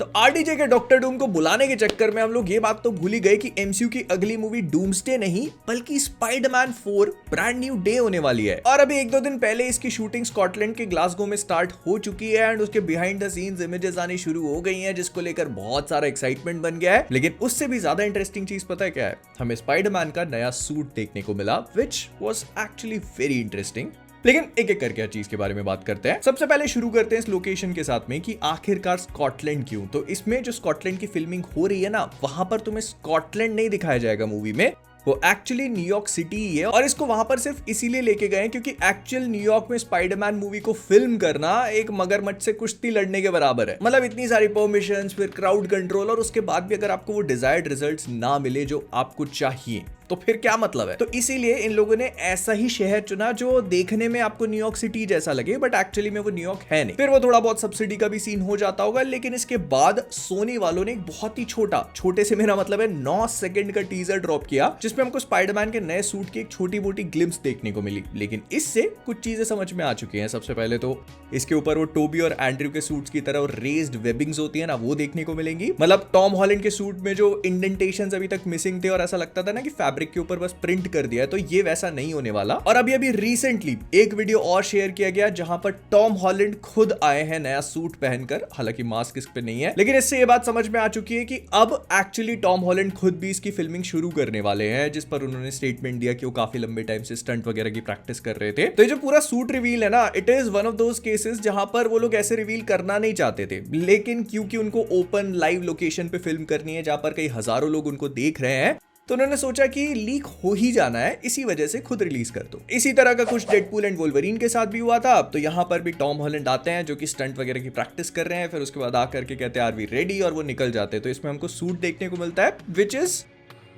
तो आरडीजे के डॉक्टर डूम को बुलाने के चक्कर में हम लोग ये बात तो भूल ही गए कि एमसीयू की अगली मूवी डूम्सडे नहीं बल्कि स्पाइडरमैन 4 ब्रांड न्यू डे होने वाली है। और अभी एक दो दिन पहले इसकी शूटिंग स्कॉटलैंड के ग्लासगो में स्टार्ट हो चुकी है एंड उसके बिहाइंड द सीन्स इमेजेस आनी शुरू हो गई हैं, जिसको लेकर बहुत सारा एक्साइटमेंट बन गया है। लेकिन उससे भी ज्यादा इंटरेस्टिंग चीज पता है क्या है? हमें स्पाइडरमैन का नया सूट देखने को मिला, which was actually very interesting. लेकिन एक एक करके हर चीज के बारे में बात करते हैं। सबसे पहले शुरू करते हैं इस लोकेशन के साथ में कि आखिरकार स्कॉटलैंड क्यों। तो इसमें जो स्कॉटलैंड की फिल्मिंग हो रही है ना, वहां पर तुम्हें स्कॉटलैंड नहीं दिखाया जाएगा मूवी में, वो एक्चुअली न्यूयॉर्क सिटी ही है। और इसको वहां पर सिर्फ इसीलिए लेके गए क्योंकि एक्चुअल न्यूयॉर्क में स्पाइडरमैन मूवी को फिल्म करना एक मगरमच्छ से कुश्ती लड़ने के बराबर है। मतलब इतनी सारी परमिशंस, फिर क्राउड कंट्रोल, और उसके बाद भी अगर आपको वो डिजायर्ड रिजल्ट्स ना मिले जो आपको चाहिए तो फिर क्या मतलब है। तो इसीलिए इन लोगों ने ऐसा ही शहर चुना जो देखने में आपको न्यूयॉर्क सिटी जैसा लगे, बट एक्चुअली में वो न्यूयॉर्क है नहीं। फिर वो थोड़ा बहुत सब्सिडी का भी सीन हो जाता होगा। लेकिन इसके बाद सोनी वालों ने एक बहुत ही छोटे से मेरा मतलब है 9 सेकंड का टीजर ड्रॉप किया, जिसमें हमको स्पाइडरमैन के नए सूट की एक छोटी मोटी ग्लिम्स देखने को मिली। लेकिन इससे कुछ चीजें समझ में आ चुकी हैं। सबसे पहले तो इसके ऊपर वो टोबी और एंड्रयू के सूट्स की तरह रेज्ड वेबिंग्स होती है ना, वो देखने को मिलेंगी। मतलब टॉम हॉलैंड के सूट में जो इंडेंटेशंस अभी तक मिसिंग थे और ऐसा लगता था ना कि फैब्रिक के ऊपर बस प्रिंट कर दिया है, तो ये वैसा नहीं होने वाला। और अभी रिसेंटली एक वीडियो और शेयर किया गया जहां पर टॉम हॉलैंड खुद आए हैं नया सूट पहनकर, हालांकि मास्क इस पे नहीं है। लेकिन इससे ये बात समझ में आ चुकी है कि अब एक्चुअली टॉम हॉलैंड खुद भी इसकी फिल्मिंग शुरू करने वाले हैं, जिस पर उन्होंने स्टेटमेंट दिया कि वो काफी लंबे टाइम से स्टंट वगैरह की प्रैक्टिस कर रहे थे। तो ये जो पूरा सूट रिवील है ना, it is one of those cases जहां पर वो लोग ऐसे रिवील करना नहीं चाहते थे, लेकिन क्योंकि उनको ओपन लाइव लोकेशन पे फिल्म करनी है जहां पर कई हजारों लोग उनको देख रहे हैं, तो उन्होंने सोचा कि लीक हो ही जाना है, इसी वजह से खुद रिलीज कर दो। इसी तरह का कुछ डेडपूल एंड वोल्वरीन के साथ भी हुआ था। तो यहाँ पर भी टॉम हॉलैंड आते हैं जो कि स्टंट वगैरह की प्रैक्टिस कर रहे हैं, फिर उसके बाद आकर के कहते हैं आर वी रेडी, और वो निकल जाते हैं। तो इसमें हमको सूट देखने को मिलता है which is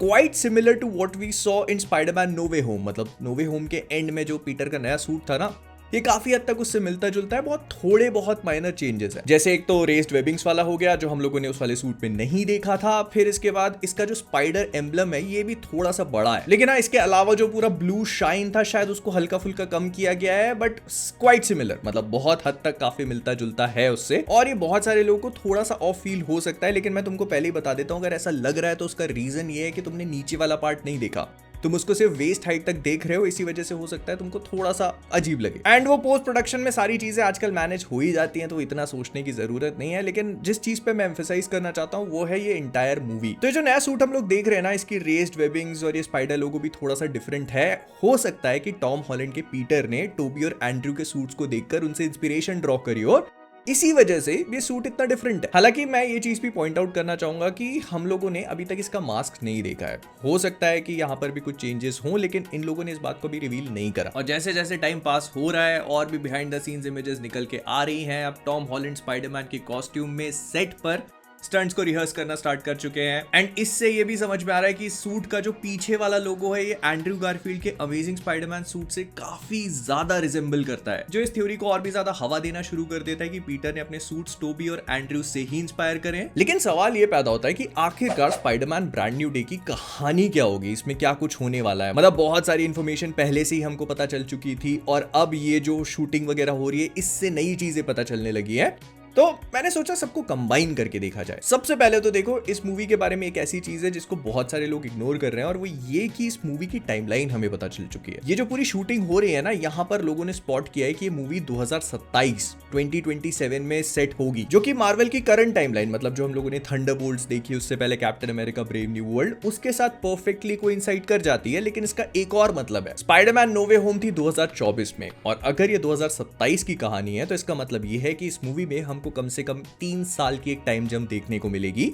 quite similar to what we saw in Spiderman no way home. मतलब नो वे होम के एंड में जो पीटर का नया सूट था ना, ये काफी हद तक उससे मिलता जुलता है। बहुत थोड़े बहुत माइनर चेंजेस है, जैसे एक तो रेस्ड वेबिंग्स वाला हो गया जो हम लोगों ने उस वाले सूट में नहीं देखा था। फिर इसके बाद इसका जो स्पाइडर एम्बलम है ये भी थोड़ा सा बड़ा है। लेकिन हाँ, इसके अलावा जो पूरा ब्लू शाइन था शायद उसको हल्का फुल्का कम किया गया है, बट क्वाइट सिमिलर, मतलब बहुत हद तक काफी मिलता जुलता है उससे। और ये बहुत सारे लोगों को थोड़ा सा ऑफ फील हो सकता है, लेकिन मैं तुमको पहले ही बता देता हूँ, अगर ऐसा लग रहा है तो उसका रीजन ये है कि तुमने नीचे वाला पार्ट नहीं देखा, तुम उसको सिर्फ वेस्ट हाइट तक देख रहे हो, इसी वजह से हो सकता है तुमको थोड़ा सा अजीब लगे। एंड वो पोस्ट प्रोडक्शन में सारी चीजें आजकल मैनेज हो ही जाती हैं, तो इतना सोचने की जरूरत नहीं है। लेकिन जिस चीज पे मैं एम्फेसाइज करना चाहता हूँ वो है ये इंटायर मूवी। तो ये जो नया सूट हम लोग देख रहे हैं ना, इसकी रेस्ड वेबिंग्स और ये स्पाइडर लोगो भी थोड़ा सा डिफरेंट है। हो सकता है कि टॉम हॉलैंड के पीटर ने टोबी और एंड्रयू के सूट्स को देखकर उनसे इंस्पिरेशन ड्रॉ करी हो, इसी वजह से ये सूट इतना डिफरेंट है। हालांकि मैं ये चीज भी पॉइंट आउट करना चाहूंगा कि हम लोगों ने अभी तक इसका मास्क नहीं देखा है। हो सकता है कि यहाँ पर भी कुछ चेंजेस हों, लेकिन इन लोगों ने इस बात को भी रिवील नहीं करा। और जैसे जैसे टाइम पास हो रहा है और भी बिहाइंड द सीन्स इमेजेस निकल के आ रही हैं, अब टॉम हॉलैंड स्पाइडरमैन के कॉस्ट्यूम में सेट पर स्टंट्स को रिहर्स करना स्टार्ट कर चुके हैं। एंड इससे ये भी समझ में आ रहा है कि सूट का जो पीछे वाला लोगो है ये एंड्रयू गारफील्ड के अमेजिंग स्पाइडरमैन सूट से काफी ज्यादा रिजेंबल करता है, जो इस थ्योरी को और भी ज्यादा हवा देना शुरू कर देता है कि पीटर ने अपने सूट्स टोबी और एंड्रयू से ही इंस्पायर करें। लेकिन सवाल ये पैदा होता है कि आखिरकार स्पाइडरमैन ब्रांड न्यू डे की कहानी क्या होगी, इसमें क्या कुछ होने वाला है। मतलब बहुत सारी इंफॉर्मेशन पहले से ही हमको पता चल चुकी थी, और अब ये जो शूटिंग वगैरह हो रही है इससे नई चीजें पता चलने लगी है। तो मैंने सोचा सबको कंबाइन करके देखा जाए। सबसे पहले तो देखो, इस मूवी के बारे में एक ऐसी चीज है जिसको बहुत सारे लोग इग्नोर कर रहे हैं, और वो ये कि इस मूवी की टाइमलाइन हमें पता चल चुकी है। ये जो पूरी शूटिंग हो रही है ना, यहाँ पर लोगों ने स्पॉट किया है कि ये मूवी 2027 में सेट होगी, जो कि मार्वल की करंट टाइमलाइन, मतलब जो हम लोगों ने थंडरबोल्ट्स देखी, उससे पहले captain America brave new world, उसके साथ परफेक्टली कोइंसाइड कर जाती है। लेकिन इसका एक और मतलब है, स्पाइडरमैन नो वे होम थी 2024 में, और अगर ये 2027 की कहानी है तो इसका मतलब ये है कि इस मूवी में हमको कम से कम 3 साल की एक टाइम जंप देखने को मिलेगी,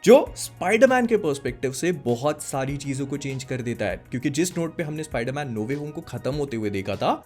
जो स्पाइडरमैन के पर्सपेक्टिव से बहुत सारी चीजों को चेंज कर देता है। क्योंकि जिस नोट पे हमने स्पाइडरमैन नो वे होम को खत्म होते हुए देखा था,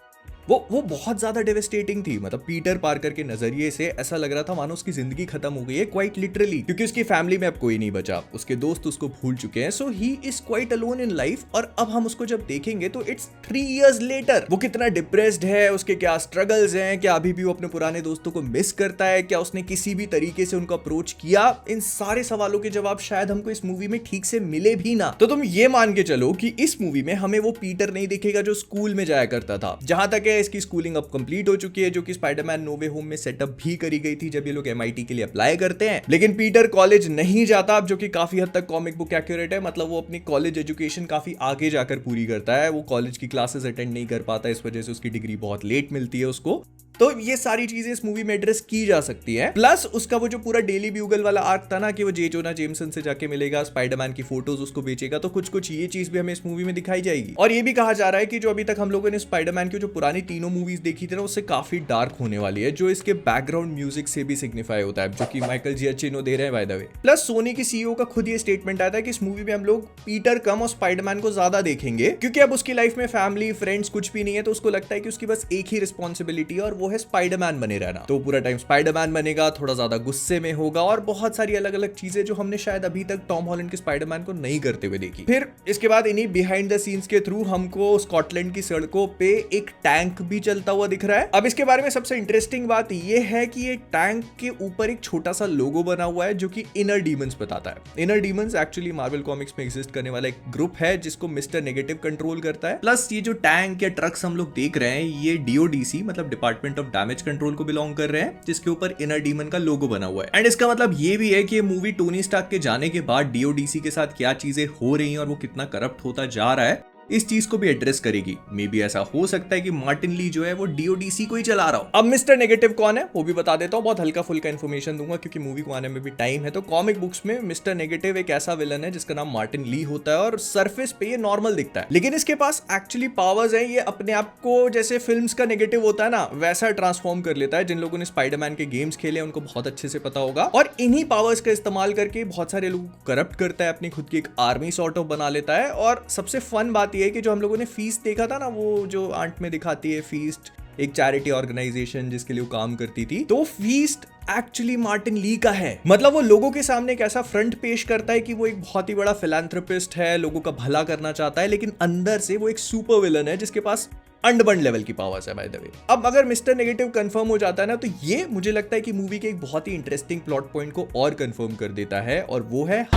वो बहुत ज्यादा डेवेस्टेटिंग थी। मतलब पीटर पार्कर के नजरिए से ऐसा लग रहा था मानो उसकी जिंदगी खत्म हो गई है, क्वाइट लिटरली, क्योंकि उसकी फैमिली में अब कोई नहीं बचा, उसके दोस्त उसको भूल चुके हैं, so he is quite alone in life. और अब हम उसको जब देखेंगे तो इट्स 3 years लेटर वो कितना डिप्रेस्ड है, उसके क्या स्ट्रगल्स हैं, क्या अभी भी वो अपने पुराने दोस्तों को मिस करता है, क्या उसने किसी भी तरीके से उनको अप्रोच किया, इन सारे सवालों के जवाब शायद हमको इस मूवी में ठीक से मिले भी ना। तो तुम ये मान के चलो कि इस मूवी में हमें वो पीटर नहीं दिखेगा जो स्कूल में जाया करता था। जहां तक गया, इसकी स्कूलिंग अब कंप्लीट हो चुकी है, जो कि स्पाइडरमैन नो वे होम में सेटअप भी करी गई थी जब ये लोग MIT के लिए अप्लाई करते हैं। लेकिन पीटर कॉलेज नहीं जाता, जो कि काफी हद तक कॉमिक बुक एक्यूरेट है, मतलब वो अपनी कॉलेज एजुकेशन काफी आगे जाकर पूरी करता है, वो कॉलेज की क्लासेस अटेंड नहीं कर पाता, इस वजह से उसकी डिग्री बहुत लेट मिलती है उसको। तो ये सारी चीजें इस मूवी में एड्रेस की जा सकती है। प्लस उसका वो जो पूरा डेली ब्यूगल वाला आर्क था ना कि वो जे जोना जेमसन से जाके मिलेगा, स्पाइडरमैन की फोटोज उसको बेचेगा, तो कुछ ये चीज भी हमें इस मूवी में दिखाई जाएगी। और ये भी कहा जा रहा है कि जो अभी तक हम लोगों ने स्पाइडरमैन की जो पुरानी तीनों मूवीज देखी थी ना, उससे काफी डार्क होने वाली है, जो इसके बैकग्राउंड म्यूजिक से भी सिग्निफाई होता है, जो कि माइकल जियाचिनो दे रहे हैं by the way. Plus Sony की CEO का खुद ये स्टेटमेंट आया था कि इस मूवी में हम लोग पीटर कम और स्पाइडरमैन को ज्यादा देखेंगे, क्योंकि अब उसकी लाइफ में फैमिली फ्रेंड्स कुछ भी नहीं है, तो उसको लगता है कि उसकी बस एक ही रिस्पॉन्सिबिलिटी है और वो है स्पाइडरमैन बने रहना। तो पूरा टाइम स्पाइडरमैन बनेगा, थोड़ा ज्यादा गुस्से में होगा और बहुत सारी अलग अलग चीजें जो हमने शायद अभी तक टॉम हॉलैंड के स्पाइडरमैन को नहीं करते हुए देखी। फिर इसके बाद इन्हीं बिहाइंड द सीन्स के थ्रू हमको स्कॉटलैंड की सड़कों पे एक टैंक भी चलता हुआ दिख रहा है। अब इसके बारे में सबसे इंटरेस्टिंग बात यह है कि ये टैंक के ऊपर एक छोटा सा लोगो बना हुआ है, जो कि इनर डीमंस बताता है। Inner demons actually Marvel comics में एग्जिस्ट करने वाला एक ग्रुप है जिसको मिस्टर नेगेटिव कंट्रोल करता है। प्लस ये जो टैंक या ट्रक्स हम लोग देख रहे हैं, ये DODC मतलब डिपार्टमेंट ऑफ डैमेज कंट्रोल को बिलोंग कर रहे हैं, जिसके ऊपर इनर डीमन का लोगो बना हुआ है। एंड इसका मतलब ये भी है कि ये मूवी टोनी स्टार्क के जाने के बाद DODC के साथ क्या चीजें हो रही हैं और वो कितना करप्ट होता जा रहा है, इस चीज को भी एड्रेस करेगी। मे बी ऐसा हो सकता है कि मार्टिन ली जो है वो DODC को ही चला रहा हो। अब मिस्टर नेगेटिव कौन है वो भी बता देता हूँ, बहुत हल्का फुल्का इन्फॉर्मेशन दूंगा क्योंकि मूवी को आने में भी टाइम है। तो कॉमिक बुक्स में मिस्टर नेगेटिव एक ऐसा विलन है जिसका नाम मार्टिन ली होता है और सरफेस पे ये नॉर्मल दिखता है, लेकिन इसके पास एक्चुअली पावर्स है। ये अपने आप को जैसे फिल्म्स का नेगेटिव होता है ना, वैसा ट्रांसफॉर्म कर लेता है। जिन लोगों ने स्पाइडरमैन के गेम्स खेले उनको बहुत अच्छे से पता होगा। और इन्हीं पावर्स का इस्तेमाल करके बहुत सारे लोगों को करप्ट करता है, अपनी खुद की एक आर्मी सॉर्ट ऑफ बना लेता है। और सबसे फन बात यह है कि जो हम लोगों ने फीस्ट देखा था ना, वो जो आंट में दिखाती है फीस्ट, एक चैरिटी ऑर्गेनाइजेशन जिसके लिए वो काम करती थी, तो फीस्ट एक्चुअली मार्टिन ली का है। मतलब वो लोगों के सामने एक ऐसा फ्रंट पेश करता है कि वो एक बहुत ही बड़ा फिलैंथ्रोपिस्ट है, लोगों का भला करना चाहता है, लेकिन अंदर से वो एक सुपर विलन है जिसके पास अंडबंड लेवल की पावर्स है बाय द वे। अब अगर मिस्टर नेगेटिव कंफर्म हो जाता है ना, तो ये मुझे लगता है कि मूवी के एक बहुत ही इंटरेस्टिंग प्लॉट पॉइंट को और कंफर्म कर देता है, और वो है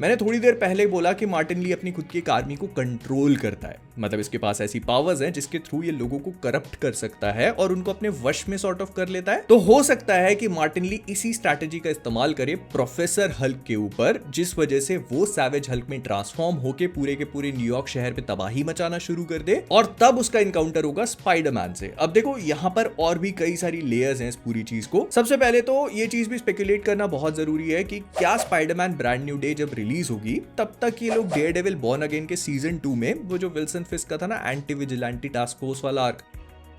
मैंने थोड़ी देर पहले बोला कि मार्टिन ली अपनी खुद की एक आर्मी को कंट्रोल करता है। मतलब इसके पास ऐसी पावर्स हैं जिसके थ्रू ये लोगों को करप्ट कर सकता है और उनको अपने वश में सॉर्ट ऑफ कर लेता है। तो हो सकता है कि मार्टिन ली इसी स्ट्रैटेजी का इस्तेमाल करे प्रोफेसर हल्क के ऊपर, जिस वजह से वो सैवेज हल्क में ट्रांसफॉर्म होके पूरे के पूरे न्यूयॉर्क शहर पे तबाही मचाना शुरू कर दे, और तब उसका इनकाउंटर होगा स्पाइडरमैन से। अब देखो यहाँ पर और भी कई सारी लेयर्स हैं इस पूरी चीज को। सबसे पहले तो ये चीज भी स्पेकुलेट करना बहुत जरूरी है कि क्या स्पाइडरमैन ब्रांड न्यू डे जब रिलीज होगी तब तक ये लोग डेयरडेविल बॉर्न अगेन के सीजन 2 में वो जो विल्सन फिस्क का था ना एंटी विजिलेंटी टास्क फोर्स वाला आर्क,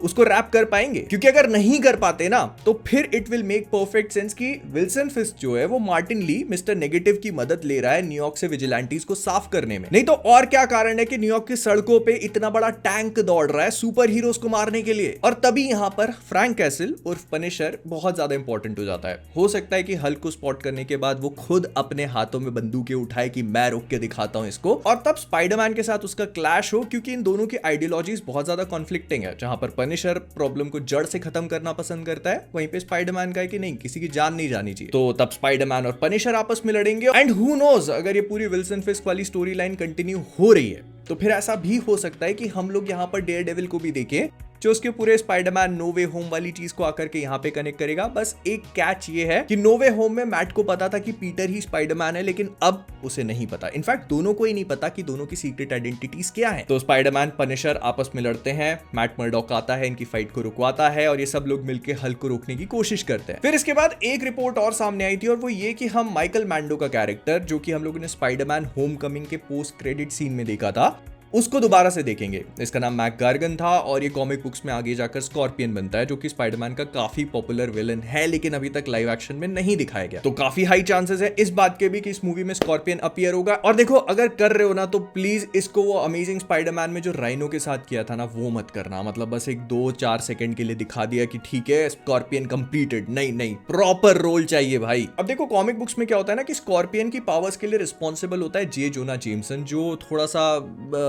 उसको रैप कर पाएंगे। क्योंकि अगर नहीं कर पाते ना, तो फिर it will make perfect sense कि विल्सन फिस्क जो है वो मार्टिन ली मिस्टर नेगेटिव की मदद ले रहा है न्यूयॉर्क से विजिलेंटीज को साफ करने में। नहीं तो और क्या कारण है कि न्यूयॉर्क की सड़कों पे इतना बड़ा टैंक दौड़ रहा है सुपर हीरोज को मारने के लिए। और तभी यहाँ पर फ्रैंक कैसल उर्फ पनिशर बहुत ज्यादा इंपॉर्टेंट हो जाता है। हो सकता है कि हल्क को स्पॉट करने के बाद वो खुद अपने हाथों में बंदूकें उठाए कि मैं रोक के दिखाता हूं इसको, और तब स्पाइडरमैन के साथ उसका क्लैश हो, क्योंकि इन दोनों की आइडियोलॉजीज बहुत ज्यादा कॉन्फ्लिक्टिंग है। जहां पर पनिशर प्रॉब्लम को जड़ से खत्म करना पसंद करता है, वहीं पे स्पाइडरमैन का है कि नहीं, किसी की जान नहीं जानी चाहिए। तो तब स्पाइडरमैन और पनिशर आपस में लड़ेंगे। एंड हु नोज, अगर ये पूरी विल्सन फिस्क वाली स्टोरी लाइन कंटिन्यू हो रही है तो फिर ऐसा भी हो सकता है कि हम लोग यहाँ पर डेयरडेविल को भी देखें, जो उसके पूरे स्पाइडरमैन नो वे होम वाली चीज को आकर के यहाँ पे कनेक्ट करेगा। बस एक कैच ये है कि नो वे होम में मैट को पता था कि पीटर ही स्पाइडरमैन है, लेकिन अब उसे नहीं पता। इनफैक्ट दोनों को ही नहीं पता कि दोनों की सीक्रेट आइडेंटिटीज क्या है। तो स्पाइडरमैन पनिशर आपस में लड़ते हैं, मैट मर्डॉक आता है, इनकी फाइट को रुकवाता है, और ये सब लोग मिलकर हल्क को रोकने की कोशिश करते हैं। फिर इसके बाद एक रिपोर्ट और सामने आई थी, और वो ये कि हम माइकल मैंडो का कैरेक्टर, जो कि हम लोगों ने स्पाइडरमैन होमकमिंग के पोस्ट क्रेडिट सीन में देखा था, उसको दोबारा से देखेंगे। इसका नाम मैक गार्गन था और ये कॉमिक बुक्स में आगे जाकर स्कॉर्पियन बनता है, जो कि स्पाइडरमैन का काफी पॉपुलर विलन है, लेकिन अभी तक लाइव एक्शन में नहीं दिखाया गया। तो काफी हाई चांसेस है इस बात के भी कि इस मूवी में स्कॉर्पियन अपीयर होगा। और देखो, अगर कर रहे हो ना तो प्लीज इसको वो अमेजिंग स्पाइडरमैन में जो राइनो के साथ किया था ना, वो मत करना। मतलब बस एक 2-4 सेकंड के लिए दिखा दिया कि ठीक है स्कॉर्पियन कंप्लीटेड, नहीं प्रॉपर रोल चाहिए भाई। अब देखो, कॉमिक बुक्स में क्या होता है ना कि स्कॉर्पियन की पावर्स के लिए रिस्पॉन्सिबल होता है जे जोना जेमसन, जो थोड़ा सा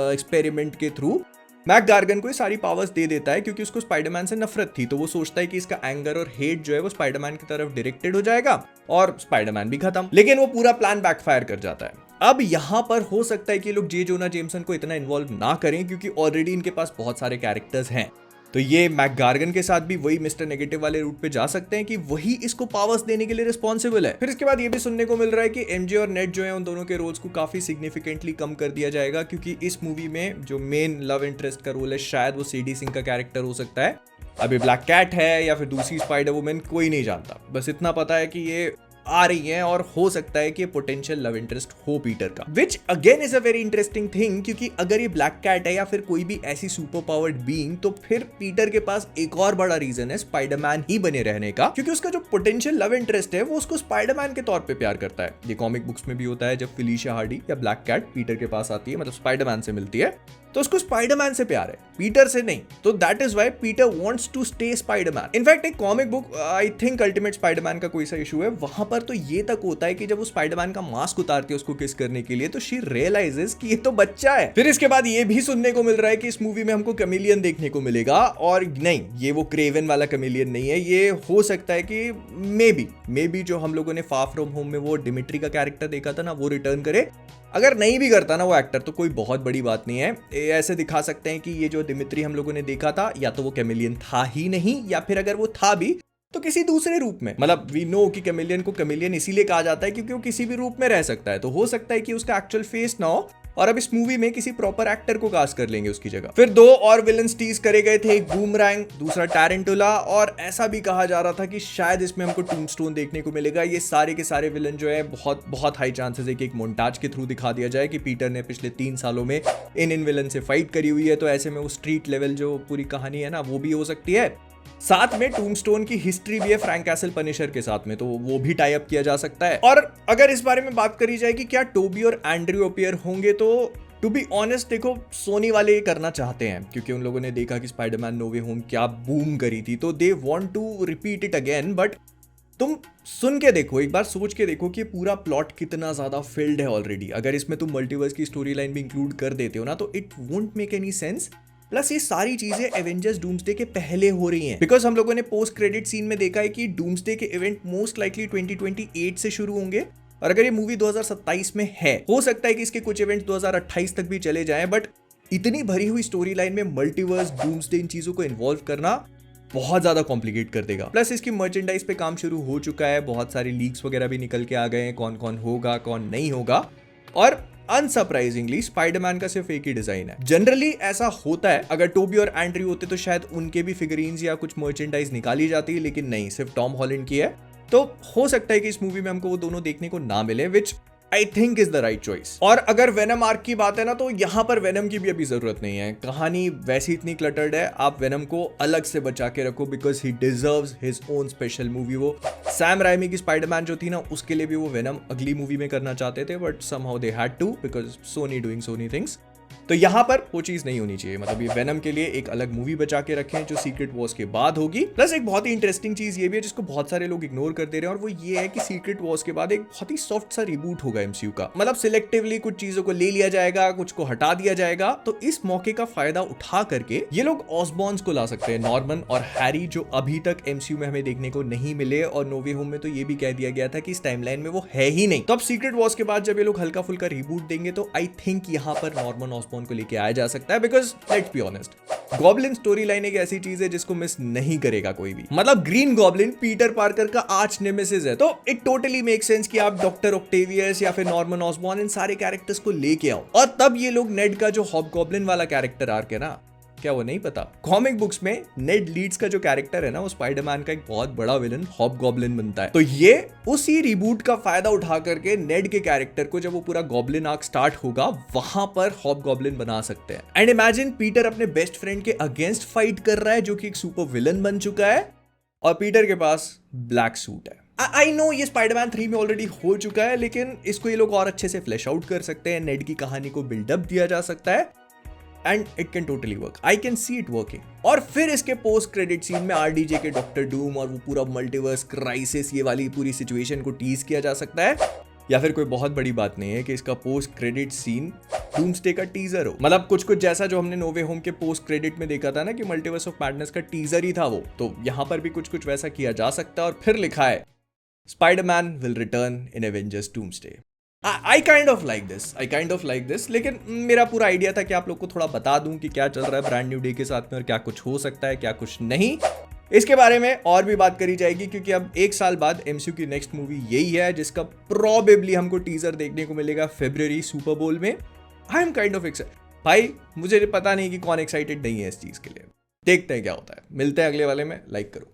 एक्सपेरिमेंट के थ्रू मैक गार्गन को ये सारी पावर्स दे देता है, क्योंकि उसको स्पाइडरमैन से नफरत थी। तो वो सोचता है कि इसका एंगर और हेट जो है वो स्पाइडरमैन की तरफ डायरेक्टेड हो जाएगा और स्पाइडरमैन भी खत्म। लेकिन वो पूरा प्लान बैकफायर कर जाता है। अब यहाँ पर हो सकता है कि लोग जे जोना जेमसन को इतना इन्वॉल्व ना करें क्योंकि ऑलरेडी इनके पास बहुत सारे कैरेक्टर्स हैं। तो ये मैकगार्गन के साथ भी वही मिस्टर नेगेटिव वाले रूट पे जा सकते हैं कि वही इसको पावर्स देने के लिए रिस्पॉन्सिबल है। फिर इसके बाद ये भी सुनने को मिल रहा है कि एमजे और नेड जो है उन दोनों के रोल्स को काफी सिग्निफिकेंटली कम कर दिया जाएगा क्योंकि इस मूवी में जो मेन लव इंटरेस्ट का रोल है शायद वो सीडी सिंह का कैरेक्टर हो सकता है। अभी ब्लैक कैट है या फिर दूसरी स्पाइडर वुमन कोई नहीं जानता, बस इतना पता है कि ये आ रही है और हो सकता है कि पोटेंशियल लव इंटरेस्ट हो पीटर का, which again is a very interesting thing क्योंकि अगर ये ब्लैक कैट है या फिर कोई भी ऐसी सुपर पावर्ड बीइंग तो फिर पीटर के पास एक और बड़ा रीजन है स्पाइडरमैन ही बने रहने का, क्योंकि उसका जो पोटेंशियल लव इंटरेस्ट है वो उसको स्पाइडरमैन के तौर पे प्यार करता है। ये कॉमिक बुक्स में भी होता है, जब फिलिशिया हार्डी या ब्लैक कैट पीटर के पास आती है, मतलब स्पाइडरमैन से मिलती है, तो उसको स्पाइडरमैन से प्यार है, पीटर से नहीं। तो that is why Peter wants to stay Spiderman. In fact एक comic book I think ultimate Spiderman का कोई सा इशू है, वहां पर तो ये तक होता है कि जब वो स्पाइडरमैन का मास्क उतारती है उसको किस करने के लिए तो शी रियलाइजेस कि ये तो बच्चा है। फिर इसके बाद ये भी सुनने को मिल रहा है कि इस मूवी में हमको कैमेलियन देखने को मिलेगा, और नहीं, ये वो क्रेवन वाला कैमेलियन नहीं है। ये हो सकता है कि मे बी जो हम लोगों ने फार फ्रॉम होम में वो डिमिट्री का कैरेक्टर देखा था ना, वो रिटर्न करे। अगर नहीं भी करता ना वो एक्टर तो कोई बहुत बड़ी बात नहीं है। ऐसे दिखा सकते हैं कि ये जो दिमित्री हम लोगों ने देखा था या तो वो कैमेलियन था ही नहीं, या फिर अगर वो था भी तो किसी दूसरे रूप में। मतलब वी नो कि कैमेलियन को कैमेलियन इसीलिए कहा जाता है क्योंकि वो किसी भी रूप में रह सकता है। तो हो सकता है कि उसका एक्चुअल फेस ना हो और अब इस मूवी में किसी प्रॉपर एक्टर को कास्ट कर लेंगे उसकी जगह। फिर दो और विलन्स टीज करे गए थे, एक बूमरैंग, दूसरा टैरेंटुला, और ऐसा भी कहा जा रहा था कि शायद इसमें हमको टूम्बस्टोन देखने को मिलेगा। ये सारे के सारे विलन जो है बहुत हाई चांसेस है कि एक मोन्टाज के थ्रू दिखा दिया जाए कि पीटर ने पिछले 3 सालों में इन विलन से फाइट करी हुई है। तो ऐसे में वो स्ट्रीट लेवल जो पूरी कहानी है ना वो भी हो सकती है। साथ में टूम्बस्टोन की हिस्ट्री भी है फ्रैंक कैसल पनिशर के साथ में, तो वो भी टाई अप किया जा सकता है। और अगर इस बारे में बात करी जाए कि क्या टोबी और एंड्रयू अपीयर होंगे, तो टू बी ऑनेस्ट देखो सोनी वाले ये करना चाहते हैं क्योंकि उन लोगों ने देखा कि स्पाइडरमैन नो वे होम क्या बूम करी थी, तो they want to repeat it again. But तुम सुन के देखो, एक बार सोच के देखो कि पूरा प्लॉट कितना ज्यादा फिल्ड है ऑलरेडी। अगर इसमें तुम मल्टीवर्स की स्टोरी लाइन भी इंक्लूड कर देते हो ना तो it won't make any sense. Plus ये सारी चीजें एवेंजर्स डूम्सडे के पहले हो रही हैं, बिकॉज हम लोगों ने पोस्ट क्रेडिट सीन में देखा है कि डूम्सडे के इवेंट मोस्ट लाइकली 2028 से शुरू होंगे, और अगर ये मूवी 2027 में है, हो सकता है कि इसके कुछ इवेंट 2028 तक भी चले जाएं। बट इतनी भरी हुई स्टोरी लाइन में मल्टीवर्स, डूम्सडे, इन चीजों को इन्वॉल्व करना बहुत ज्यादा कॉम्प्लिकेट कर देगा। प्लस इसकी मर्चेंडाइज पे काम शुरू हो चुका है, बहुत सारी लीक्स वगैरह भी निकल के आ गए हैं, कौन कौन होगा कौन नहीं होगा। और अनसरप्राइजिंगली स्पाइडरमैन का सिर्फ एक ही डिजाइन है। जनरली ऐसा होता है, अगर टोबी और एंड्रयू होते तो शायद उनके भी फिगरीन्स या कुछ मर्चेंडाइज निकाली जाती है, लेकिन नहीं, सिर्फ टॉम हॉलैंड की है। तो हो सकता है कि इस मूवी में हमको वो दोनों देखने को ना मिले, which I think is the right choice. और अगर वेनम आर्क की बात है ना, तो यहाँ पर वेनम की भी अभी जरूरत नहीं है। कहानी वैसी इतनी क्लटर्ड है, आप वेनम को अलग से बचा के रखो because he deserves his own special movie. वो सैम राइमी की स्पाइडरमैन जो थी ना, उसके लिए भी वो वेनम अगली मूवी में करना चाहते थे, but somehow they had to because Sony doing Sony things. तो यहाँ पर वो चीज नहीं होनी चाहिए, मतलब ये वेनम के लिए एक अलग मूवी बचा के रखें जो सीक्रेट वॉर्स के बाद होगी। प्लस एक बहुत ही इंटरेस्टिंग चीज ये भी है जिसको बहुत सारे लोग इग्नोर कर दे रहे हैं, और वो ये है कि सीक्रेट वॉर्स के बाद एक बहुत ही सॉफ्ट सा रिबूट होगा एमसीयू का। मतलब सिलेक्टिवली कुछ चीजों को ले लिया जाएगा, कुछ को हटा दिया जाएगा। तो इस मौके का फायदा उठा करके ये लोग ऑसबॉर्न्स को ला सकते हैं, नॉर्मन और हैरी, जो अभी तक एमसीयू में हमें देखने को नहीं मिले। और नो वे होम में तो ये भी कह दिया गया था कि इस टाइमलाइन में वो है ही नहीं। तो अब सीक्रेट वॉर्स के बाद जब ये लोग हल्का फुल्का रिबूट देंगे तो आई थिंक यहाँ पर नॉर्मन ऑसबॉर्न को लेके आया जा सकता है, because let's be honest, goblin story line एक ऐसी चीज है जिसको मिस नहीं करेगा कोई भी। मतलब ग्रीन गॉब्लिन पीटर पार्कर का आर्च नेमेसिस है, तो इट टोटली मेक सेंस कि आप डॉक्टर ऑक्टेवियस या फिर नॉर्मन ऑसबॉर्न, इन सारे कैरेक्टर्स को लेके आओ। और तब ये लोग नेड का जो हॉबगॉब्लिन वाला कैरेक्टर आर्क है ना, क्या वो नहीं पता, कॉमिक बुक्स में नेड लीड्स का जो कैरेक्टर है ना, वो स्पाइडरमैन का एक बहुत बड़ा विलन हॉबगॉब्लिन बनता है। तो ये उसी रिबूट का फायदा उठा करके नेड के कैरेक्टर को, जब वो पूरा गॉब्लिन आर्क स्टार्ट होगा, वहां पर हॉबगॉब्लिन बना सकते हैं। एंड इमेजिन पीटर अपने बेस्ट फ्रेंड के अगेंस्ट फाइट कर रहा है जो कि एक सुपर विलन बन चुका है, और पीटर के पास ब्लैक सूट है। आई नो ये स्पाइडरमैन 3 में ऑलरेडी हो चुका है, लेकिन इसको ये लोग और अच्छे से फ्लैश आउट कर सकते हैं, नेड की कहानी को बिल्डअप दिया जा सकता है, and it can totally work. I can see it working. और फिर इसके पोस्ट क्रेडिट सीन में आरडीजे के डॉक्टर डूम और वो पूरा मल्टीवर्स क्राइसिस, ये वाली पूरी सिचुएशन को टीज किया जा सकता है। या फिर कोई बहुत बड़ी बात नहीं है कि इसका पोस्ट क्रेडिट सीन डूम्सडे का टीजर हो, मतलब कुछ कुछ जैसा जो हमने नो वे होम के पोस्ट क्रेडिट में देखा था ना कि मल्टीवर्स ऑफ मैडनेस का टीजर ही था वो। तो यहाँ पर भी कुछ कुछ वैसा किया जा सकता है। और फिर लिखा है Spiderman will return in Avengers doomsday. I kind of like this, लेकिन मेरा पूरा आइडिया था कि आप लोग को थोड़ा बता दूं कि क्या चल रहा है ब्रांड न्यू डे के साथ में और क्या कुछ हो सकता है क्या कुछ नहीं। इसके बारे में और भी बात करी जाएगी क्योंकि अब 1 साल बाद एमसीयू की नेक्स्ट मूवी यही है जिसका प्रोबेबली हमको टीजर देखने को मिलेगा फरवरी सुपर बोल में। I am kind of excited भाई, मुझे पता नहीं कि कौन एक्साइटेड नहीं है इस चीज के लिए। देखते हैं क्या होता है, मिलते हैं अगले वाले में। लाइक करो।